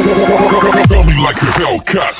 Feel me like a Hellcat.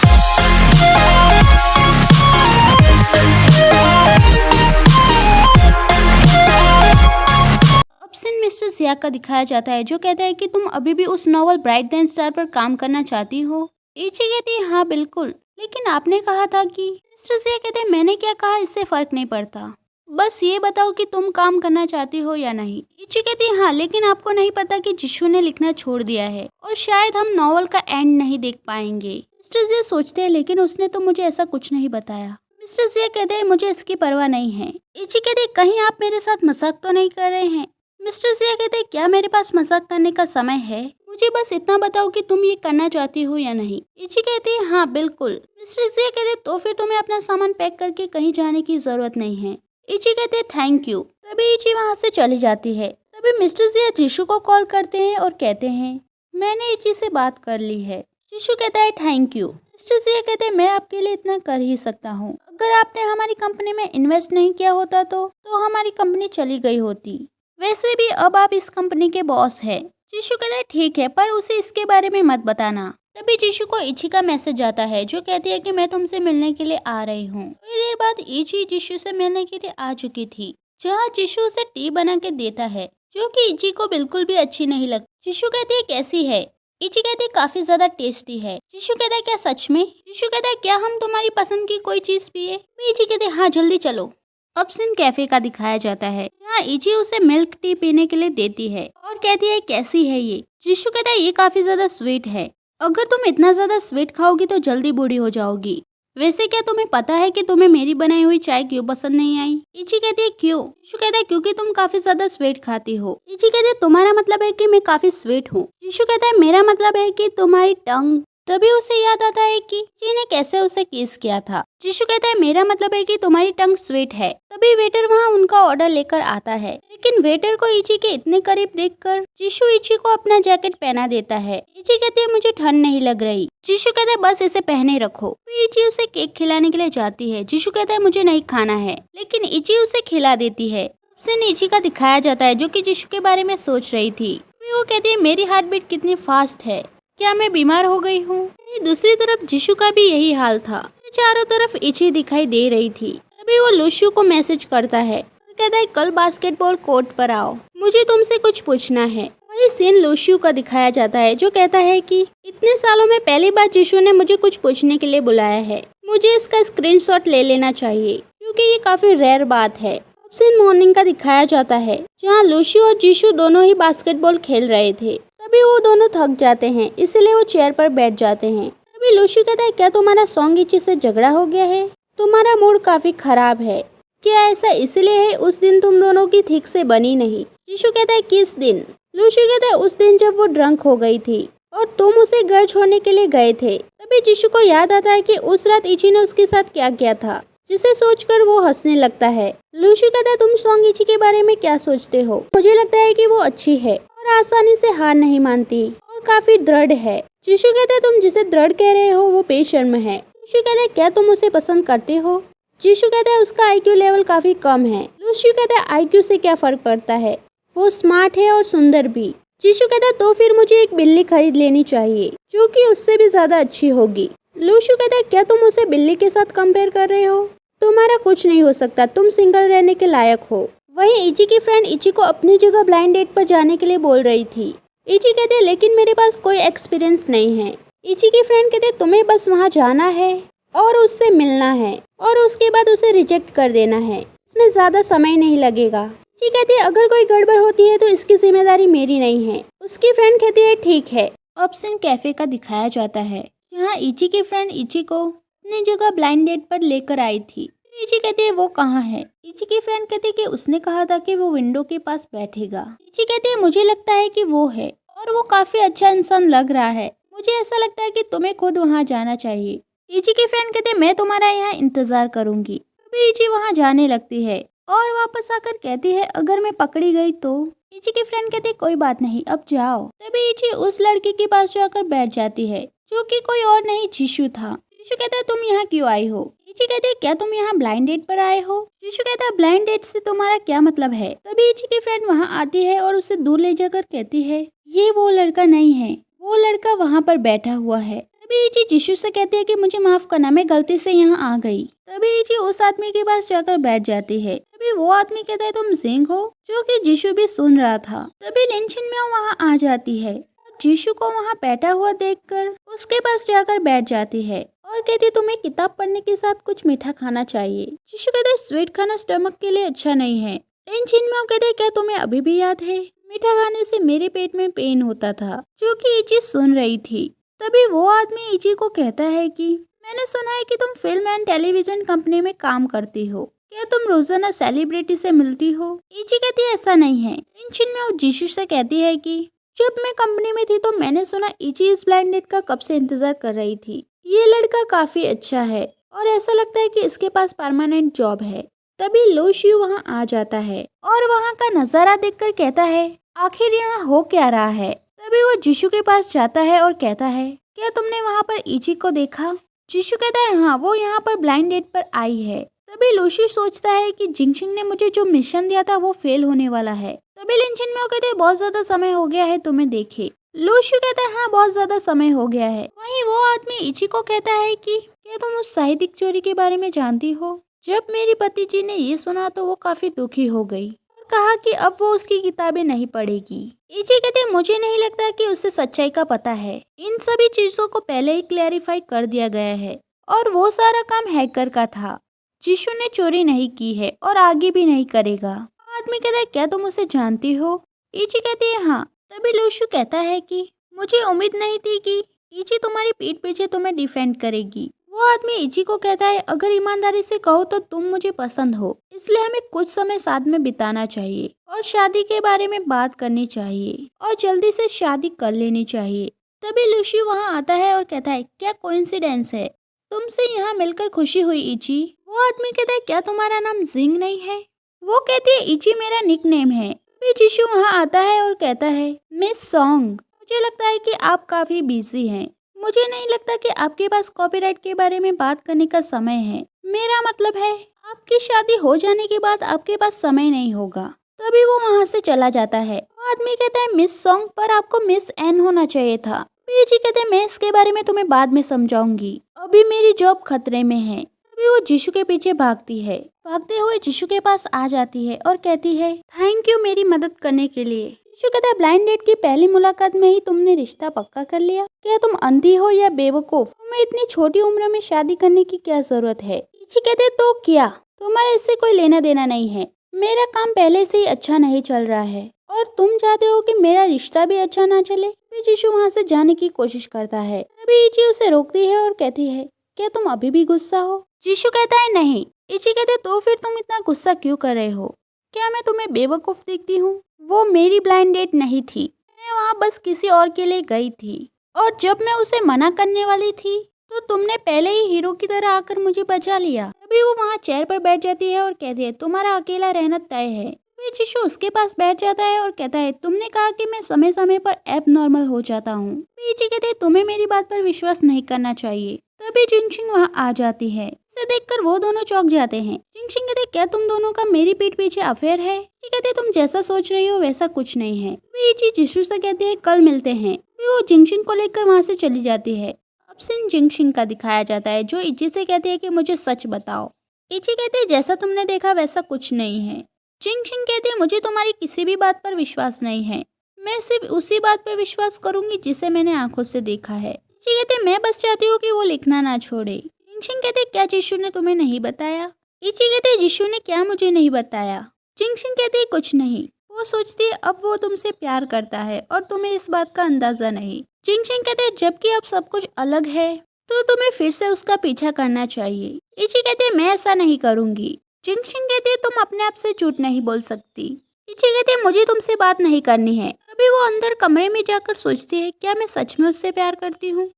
अब scene mister Siya का दिखाया जाता है जो कहता है कि तुम अभी भी उस नॉवल ब्राइट दैन स्टार पर काम करना चाहती हो। इची कहती है हाँ बिल्कुल, लेकिन आपने कहा था कि। मिस्टर सिया कहते हैं मैंने क्या कहा इससे फर्क नहीं पड़ता, बस ये बताओ कि तुम काम करना चाहती हो या नहीं। इची कहती है हाँ, लेकिन आपको नहीं पता कि जिशु ने लिखना छोड़ दिया है और शायद हम नॉवल का एंड नहीं देख पाएंगे। मिस्टर सिया सोचते हैं लेकिन उसने तो मुझे ऐसा कुछ नहीं बताया। मिस्टर सिया कहते हैं मुझे इसकी परवाह नहीं है। इची कहते हैं कहीं आप मेरे साथ मजाक तो नहीं कर रहे हैं। मिस्टर सिया कहते हैं क्या मेरे पास मजाक करने का समय है, मुझे बस इतना बताओ कि तुम ये करना चाहती हो या नहीं। इची कहती है हाँ बिल्कुल। मिस्टर सिया कहते हैं तो फिर तुम्हें अपना सामान पैक करके कहीं जाने की जरूरत नहीं है। इची कहते हैं थैंक यू। तभी इची वहाँ से चली जाती है। तभी मिस्टर सिया जिशु को कॉल करते हैं और कहते हैं मैंने इची से बात कर ली है। जिशु कहता है थैंक यू। मिस्टर सिया कहते हैं मैं आपके लिए इतना कर ही सकता हूँ, अगर आपने हमारी कंपनी में इन्वेस्ट नहीं किया होता तो हमारी कंपनी चली गई होती। वैसे भी अब आप इस कंपनी के बॉस हैं। जिशु कहता है ठीक है, पर उसे इसके बारे में मत बताना। तभी जिशु को इची का मैसेज आता है जो कहती है कि मैं तुमसे मिलने के लिए आ रही हूँ। थोड़ी देर बाद इची जिशु से मिलने के लिए आ चुकी थी, जहाँ जिशु उसे टी बना के देता है जो कि इची को बिल्कुल भी अच्छी नहीं लगती। जिशु कहती है कैसी है। इची कहती है काफी ज्यादा टेस्टी है। जिशु कहता है क्या सच में। जिशु कहता है क्या हम तुम्हारी पसंद की कोई चीज पिए। इची कहते हैं हाँ जल्दी चलो। अब सीन कैफे का दिखाया जाता है जहाँ इची उसे मिल्क टी पीने के लिए देती है और कहती है कैसी है ये। जिशु कहता है ये काफी ज्यादा स्वीट है, अगर तुम इतना ज्यादा स्वीट खाओगी तो जल्दी बूढ़ी हो जाओगी। वैसे क्या तुम्हें पता है कि तुम्हें मेरी बनाई हुई चाय क्यों पसंद नहीं आई। इची कहती है क्यों। जिशु कहता है क्योंकि तुम काफी ज्यादा स्वीट खाती हो। इची कहती है तुम्हारा मतलब है कि मैं काफी स्वीट हूँ। जिशु कहता है मेरा मतलब है कि तुम्हारी टंग। तभी उसे याद आता है कि इची ने कैसे उसे किस किया था। जिशु कहता है मेरा मतलब है कि तुम्हारी टंग स्वीट है। तभी वेटर वहाँ उनका ऑर्डर लेकर आता है, लेकिन वेटर को इची के इतने करीब देखकर जिशु इची को अपना जैकेट पहना देता है। इची कहती है मुझे ठंड नहीं लग रही। जिशु कहता है बस इसे पहने रखो। फिर इची उसे केक खिलाने के लिए जाती है। जिशु कहता है मुझे नहीं खाना है, लेकिन इची उसे खिला देती है। सीन इची का दिखाया जाता है जो कि जिशु के बारे में सोच रही थी। वो कहती है मेरी हार्ट बीट कितनी फास्ट है, क्या मैं बीमार हो गई हूँ। दूसरी तरफ जिशु का भी यही हाल था। चारों तरफ इची दिखाई दे रही थी। अभी वो लुशु को मैसेज करता है, कहता है कल बास्केटबॉल कोर्ट पर आओ, मुझे तुमसे कुछ पूछना है। वही सीन लुशु का दिखाया जाता है जो कहता है कि इतने सालों में पहली बार जिशु ने मुझे कुछ पूछने के लिए बुलाया है, मुझे इसका स्क्रीनशॉट ले लेना चाहिए क्योंकि ये काफी रेयर बात है। अब सीन मॉर्निंग का दिखाया जाता है जहाँ लुशु और जिशु दोनों ही बास्केटबॉल खेल रहे थे। तभी वो दोनों थक जाते हैं, इसलिए वो चेयर पर बैठ जाते हैं। तभी लुशु कहता है क्या तुम्हारा सॉन्ग इची से झगड़ा हो गया है, तुम्हारा मूड काफी खराब है, क्या ऐसा इसलिए है उस दिन तुम दोनों की ठीक से बनी नहीं। जिशु कहता है किस दिन। लुशु कहता है उस दिन जब वो ड्रंक हो गई थी और तुम उसे घर छोड़ने के लिए गए थे। तभी जिशु को याद आता है कि उस रात इची ने उसके साथ क्या किया था, जिसे सोचकर वो हंसने लगता है। लुशु कहता है तुम सॉन्ग इची के बारे में क्या सोचते हो, मुझे लगता है कि वो अच्छी है और आसानी से हार नहीं मानती और काफी दृढ़ है। जिशु कहता है तुम जिसे दृढ़ कह रहे हो वो बेशर्म है। लुशु कहता है क्या तुम उसे पसंद करते हो। जिशु कहता है उसका आईक्यू लेवल काफी कम है। लुशु कहता है आईक्यू से क्या फर्क पड़ता है, वो स्मार्ट है और सुंदर भी। जिशु कहता है तो फिर मुझे एक बिल्ली खरीद लेनी चाहिए जो कि उससे भी ज्यादा अच्छी होगी। लुशु कहता है क्या तुम उसे बिल्ली के साथ कंपेयर कर रहे हो, तुम्हारा कुछ नहीं हो सकता, तुम सिंगल रहने के लायक हो। वहीं इची की फ्रेंड इची को अपनी जगह ब्लाइंड डेट पर जाने के लिए बोल रही थी। इची कहते हैं लेकिन मेरे पास कोई एक्सपीरियंस नहीं है। इची की फ्रेंड कहते तुम्हें बस वहाँ जाना है और उससे मिलना है और उसके बाद उसे रिजेक्ट कर देना है, इसमें ज्यादा समय नहीं लगेगा। इची कहती है अगर कोई गड़बड़ होती है तो इसकी जिम्मेदारी मेरी नहीं है। उसकी फ्रेंड कहती है ठीक है। अब सीन कैफे का दिखाया जाता है जहाँ इची की फ्रेंड इची को अपनी जगह ब्लाइंड डेट पर लेकर आई थी। इची कहती है वो कहाँ है। इची की फ्रेंड कहती है कि उसने कहा था कि वो विंडो के पास बैठेगा। इची कहती है मुझे लगता है कि वो है और वो काफी अच्छा इंसान लग रहा है, मुझे ऐसा लगता है कि तुम्हें खुद वहाँ जाना चाहिए। इची की फ्रेंड कहते मैं तुम्हारा यहाँ इंतजार करूंगी। तभी इची वहाँ जाने लगती है और वापस आकर कहती है अगर मैं पकड़ी गई तो। इची की फ्रेंड कहती कोई बात नहीं अब जाओ। तभी इची उस लड़की के पास जाकर बैठ जाती है जो कि कोई और नहीं जिशु था। जिशु कहता है तुम यहाँ क्यों आई हो। इची कहती है क्या तुम यहाँ ब्लाइंड डेट पर आए हो। जिशु कहता है ब्लाइंड डेट से तुम्हारा क्या मतलब है। तभी इची की फ्रेंड वहाँ आती है और उसे दूर ले जाकर कहती है ये वो लड़का नहीं है, वो लड़का वहाँ पर बैठा हुआ है। तभी इची जिशु से कहती है कि मुझे माफ करना, मैं गलती से यहाँ आ गई। तभी इची उस आदमी के पास जाकर बैठ जाती है। तभी वो आदमी कहता है तुम जिंग हो, जो कि जिशु भी सुन रहा था। तभी लिनचिन म्याओ वहाँ आ जाती है। जिशु को वहाँ बैठा हुआ देखकर उसके पास जाकर बैठ जाती है और कहती तुम्हें किताब पढ़ने के साथ कुछ मीठा खाना चाहिए। जिशु कहते स्वीट खाना स्टमक के लिए अच्छा नहीं है। लिनचिन म्याओ कहते क्या तुम्हें अभी भी याद है, मीठा खाने से मेरे पेट में पेन होता था, जो कि इची सुन रही थी। तभी वो आदमी इची को कहता है कि मैंने सुना है कि तुम फिल्म एंड टेलीविजन कंपनी में काम करती हो, क्या तुम रोजाना सेलिब्रिटी से मिलती हो? इची कहती है ऐसा नहीं है। लिनचिन म्याओ जिशु से कहती है कि जब मैं कंपनी में थी तो मैंने सुना इची इस ब्लाइंड डेट का कब से इंतजार कर रही थी। ये लड़का काफी अच्छा है और ऐसा लगता है कि इसके पास परमानेंट जॉब है। तभी लो शियू वहाँ आ जाता है और वहाँ का नजारा देखकर कहता है आखिर यहाँ हो क्या रहा है। तभी वो जिशु के पास जाता है और कहता है क्या तुमने वहाँ पर इची को देखा? जिशु कहता है हाँ, वो यहाँ पर ब्लाइंड डेट पर आई है। तभी लूशी सोचता है कि जिंगशिंग ने मुझे जो मिशन दिया था वो फेल होने वाला है। तभी लिनचिन म्याओ कहते हैं बहुत ज्यादा समय हो गया है तुम्हें देखे। लूशी कहता है हाँ, बहुत ज्यादा समय हो गया है। वहीं वो आदमी इची को कहता है कि क्या तुम उस साहित्यिक चोरी के बारे में जानती हो? जब मेरी पति जी ने ये सुना तो वो काफी दुखी हो गई और कहा कि अब वो उसकी किताबें नहीं पढ़ेगी। इची कहते हैं मुझे नहीं लगता कि उसे सच्चाई का पता है। इन सभी चीजों को पहले ही क्लैरिफाई कर दिया गया है और वो सारा काम हैकर का था। जिशु ने चोरी नहीं की है और आगे भी नहीं करेगा। आदमी कहता है क्या तुम उसे जानती हो? इची कहती है हाँ। तभी लूशु कहता है कि मुझे उम्मीद नहीं थी कि इची तुम्हारी पीठ पीछे तुम्हें डिफेंड करेगी। वो आदमी इची को कहता है अगर ईमानदारी से कहो तो तुम मुझे पसंद हो, इसलिए हमें कुछ समय साथ में बिताना चाहिए और शादी के बारे में बात करनी चाहिए और जल्दी से शादी कर लेनी चाहिए। तभी लूशु वहाँ आता है और कहता है क्या कोइंसिडेंस है, तुमसे यहाँ मिलकर खुशी हुई इची। वो आदमी कहता है क्या तुम्हारा नाम जिंग नहीं है? वो कहती है इची मेरा निक नेम है। फिर जिशु वहाँ आता है और कहता है मिस सॉन्ग, मुझे लगता है कि आप काफी बिजी हैं। मुझे नहीं लगता कि आपके पास कॉपीराइट के बारे में बात करने का समय है। मेरा मतलब है आपकी शादी हो जाने के बाद आपके पास समय नहीं होगा। तभी वो वहाँ से चला जाता है। वो आदमी कहता है मिस सॉन्ग, पर आपको मिस एन होना चाहिए था। जी कहते हैं मैं इसके बारे में तुम्हें बाद में समझाऊंगी, अभी मेरी जॉब खतरे में है। तभी वो जिशु के पीछे भागती है। भागते हुए जिशु के पास आ जाती है और कहती है थैंक यू मेरी मदद करने के लिए। जिशु कहता है ब्लाइंड डेट की पहली मुलाकात में ही तुमने रिश्ता पक्का कर लिया? क्या तुम अंधी हो या बेवकूफ? तुम्हें इतनी छोटी उम्र में शादी करने की क्या जरूरत है? जी कहते हैं तो क्या, तुम्हारे इससे कोई लेना देना नहीं है। मेरा काम पहले से ही अच्छा नहीं चल रहा है और तुम चाहते हो कि मेरा रिश्ता भी अच्छा ना चले। फिर जिशु वहाँ से जाने की कोशिश करता है। तभी इची उसे रोकती है और कहती है क्या तुम अभी भी गुस्सा हो? जिशु कहता है नहीं। इची कहते तो फिर तुम इतना गुस्सा क्यों कर रहे हो? क्या मैं तुम्हें बेवकूफ दिखती हूँ? वो मेरी ब्लाइंड डेट नहीं थी, मैं वहाँ बस किसी और के लिए गई थी और जब मैं उसे मना करने वाली थी तो तुमने पहले ही हीरो की तरह आकर मुझे बचा लिया। तभी वो वहाँ चेयर पर बैठ जाती है और कहती है तुम्हारा अकेला रहना तय है। फिर जिशु उसके पास बैठ जाता है और कहता है तुमने कहा कि मैं समय समय पर एब नॉर्मल हो जाता हूँ। इची कहते हैं तुम्हें मेरी बात पर विश्वास नहीं करना चाहिए। तभी जिंगशिंग वहाँ आ जाती है। इसे देखकर वो दोनों चौंक जाते हैं। जिंगशिंग कहते क्या तुम दोनों का मेरी पीठ पीछे अफेयर है? इची कहते तुम जैसा सोच रही हो वैसा कुछ नहीं है। इची जिशु से कहती है कल मिलते हैं। फिर वो जिंगशिंग को लेकर वहाँ से चली जाती है। अब सीन जिंगशिंग का दिखाया जाता है जो इची से कहती है कि मुझे सच बताओ। इची कहते हैं जैसा तुमने देखा वैसा कुछ नहीं है। जिंगशिंग कहते हैं मुझे तुम्हारी किसी भी बात पर विश्वास नहीं है, मैं सिर्फ उसी बात पर विश्वास करूंगी जिसे मैंने आंखों से देखा है। इची कहते हैं मैं बस चाहती हूँ कि वो लिखना ना छोड़े। जिंगशिंग कहते क्या जिशु ने तुम्हें नहीं बताया? इची कहते जिशु ने क्या मुझे नहीं बताया? जिंगशिंग कहते कुछ नहीं, वो सोचती है अब वो तुमसे प्यार करता है और तुम्हें इस बात का अंदाजा नहीं। जिंगशिंग कहते जबकि अब सब कुछ अलग है तो तुम्हें फिर से उसका पीछा करना चाहिए। इची कहते मैं ऐसा नहीं करूंगी। जिंगशिंग कहते तुम अपने आप से झूठ नहीं बोल सकती। इची कहते मुझे तुमसे बात नहीं करनी है। अभी वो अंदर कमरे में जाकर सोचती है क्या मैं सच में उससे प्यार करती हूँ।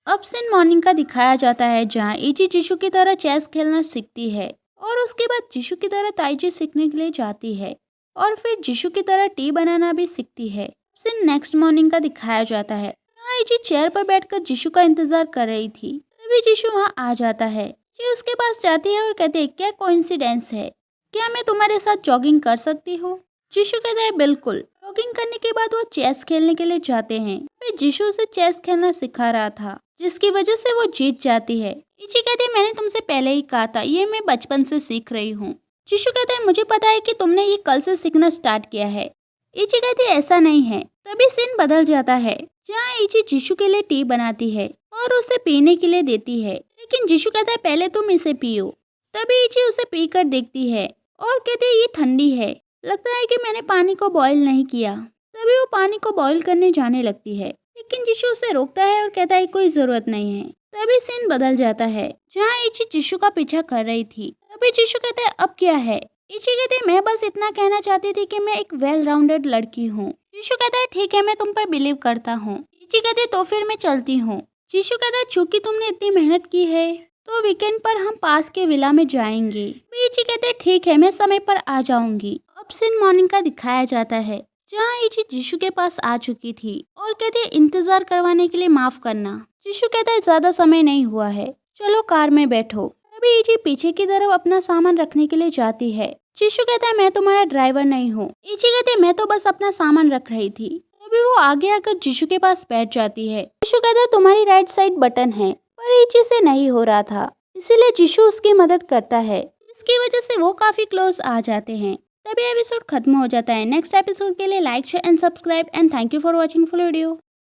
अब सीन मॉर्निंग का दिखाया जाता है जहाँ इची जिशु की तरह चेस खेलना सीखती है और उसके बाद जिशु की तरह ताइची सीखने के लिए जाती है और फिर जिशु की तरह टी बनाना भी सीखती है। सीन नेक्स्ट मॉर्निंग का दिखाया जाता है जहाँ इची चेयर पर बैठकर जिशु का इंतजार कर रही थी। तभी जिशु वहाँ आ जाता है। जी उसके पास जाती है और कहते हैं क्या कोइंसिडेंस है, क्या मैं तुम्हारे साथ जॉगिंग कर सकती हूँ? जिशु कहता है बिल्कुल। जॉगिंग करने के बाद वो चेस खेलने के लिए जाते हैं। पे जीशू उसे चेस खेलना सिखा रहा था, जिसकी वजह से वो जीत जाती है। इची कहती है मैंने तुमसे पहले ही कहा था, ये मैं बचपन से सीख रही हूँ। जीशू कहता है मुझे पता है कि तुमने ये कल से सीखना स्टार्ट किया है। इची कहती है ऐसा नहीं है। तभी सीन बदल जाता है, जहाँ इची जीशू के लिए टी बनाती है और उसे पीने के लिए देती है, लेकिन जीशू कहता है पहले तुम इसे पियो। तभी इची उसे पीकर देखती है और कहती है ये ठंडी है, लगता है कि मैंने पानी को बॉईल नहीं किया। तभी वो पानी को बॉईल करने जाने लगती है, लेकिन जीशू उसे रोकता है और कहता है कोई जरूरत नहीं है। तभी सीन बदल जाता है, जहाँ इची जीशू का पीछा कर रही थी। तभी जीशू कहता है अब क्या है। इची कहती है मैं बस इतना कहना चाहती थी कि मैं एक वेल राउंडेड लड़की हूँ। जीशू कहता है ठीक है, मैं तुम पर बिलीव करता हूँ। इची कहती है तो फिर मैं चलती हूँ। जीशू कहता है चूंकि तुमने इतनी मेहनत की है तो वीकेंड पर हम पास के विला में जाएंगे। इची कहते हैं ठीक है, मैं समय पर आ जाऊंगी। अब सीन मॉर्निंग का दिखाया जाता है, जहाँ इची जीशू के पास आ चुकी थी और कहती है इंतजार करवाने के लिए माफ करना। जीशू कहता है ज्यादा समय नहीं हुआ है, चलो कार में बैठो। तभी इची पीछे की तरफ अपना सामान रखने के लिए जाती है। जीशू कहता है मैं तुम्हारा ड्राइवर नहीं हूँ। इची कहती है मैं तो बस अपना सामान रख रही थी। तभी वो आगे आकर जीशू के पास बैठ जाती है। जीशू कहता है तुम्हारी राइट साइड बटन है, पर इची से नहीं हो रहा था, इसीलिए जीशू उसकी मदद करता है। इसकी वजह से वो काफी क्लोज आ जाते हैं। तभी एपिसोड खत्म हो जाता है। नेक्स्ट एपिसोड के लिए like share and subscribe and thank you for watching full video.